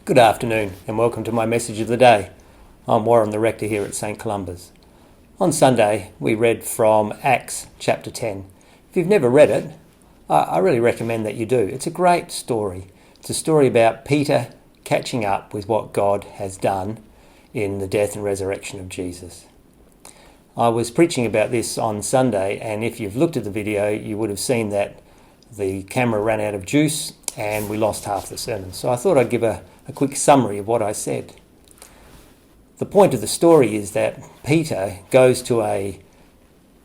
Good afternoon and welcome to my message of the day. I'm Warren, the rector here at St Columba's. On Sunday we read from Acts chapter 10. If you've never read it, I really recommend that you do. It's a great story. It's a story about Peter catching up with what God has done in the death and resurrection of Jesus. I was preaching about this on Sunday, and if you've looked at the video you would have seen that the camera ran out of juice and we lost half the sermon. So I thought I'd give a quick summary of what I said. The point of the story is that Peter goes to a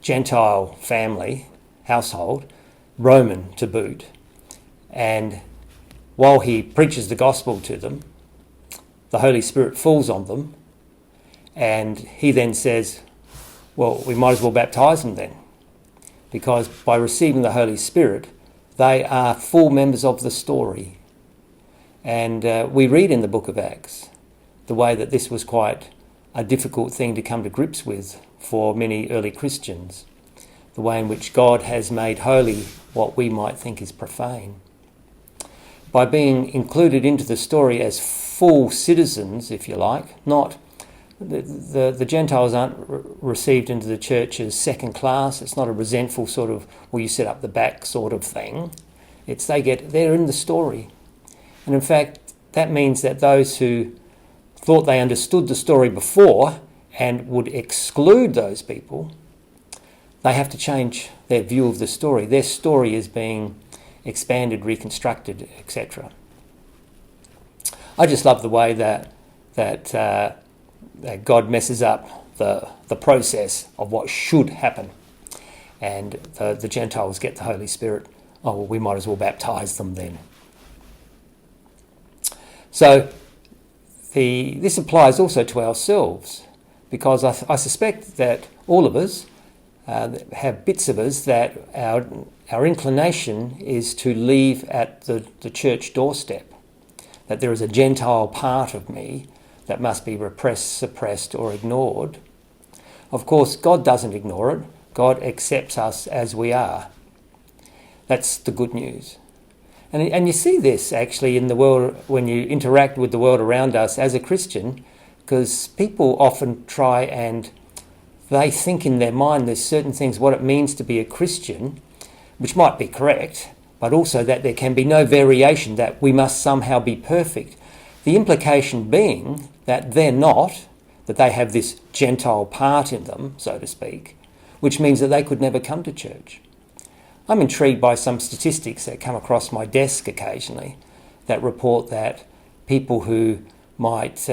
Gentile family, household, Roman to boot, and while he preaches the gospel to them, the Holy Spirit falls on them, and he then says, well, we might as well baptise them then, because by receiving the Holy Spirit, they are full members of the story. And we read in the book of Acts the way that this was quite a difficult thing to come to grips with for many early Christians, the way in which God has made holy what we might think is profane. By being included into the story as full citizens, if you like, not the Gentiles aren't received into the church as second class. It's not a resentful sort of, well, you sit up the back sort of thing. It's they're in the story. And in fact, that means that those who thought they understood the story before and would exclude those people, they have to change their view of the story. Their story is being expanded, reconstructed, etc. I just love the way that God messes up the process of what should happen. And the Gentiles get the Holy Spirit. Oh, well, we might as well baptise them then. So this applies also to ourselves, because I suspect that all of us have bits of us that our inclination is to leave at the church doorstep, that there is a Gentile part of me that must be repressed, suppressed or ignored. Of course, God doesn't ignore it. God accepts us as we are. That's the good news. And you see this actually in the world when you interact with the world around us as a Christian, because people often try and they think in their mind there's certain things, what it means to be a Christian, which might be correct, but also that there can be no variation, that we must somehow be perfect. The implication being that they're not, that they have this Gentile part in them, so to speak, which means that they could never come to church. I'm intrigued by some statistics that come across my desk occasionally that report that people who might,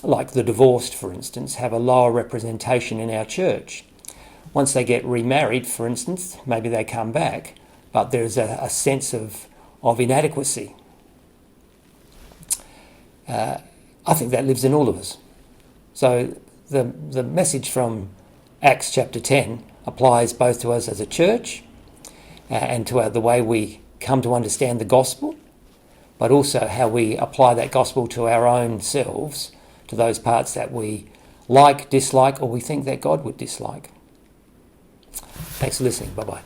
like the divorced for instance, have a lower representation in our church. Once they get remarried, for instance, maybe they come back, but there's a sense of inadequacy. I think that lives in all of us. So the message from Acts chapter 10 applies both to us as a church and to the way we come to understand the gospel, but also how we apply that gospel to our own selves, to those parts that we like, dislike, or we think that God would dislike. Thanks for listening. Bye-bye.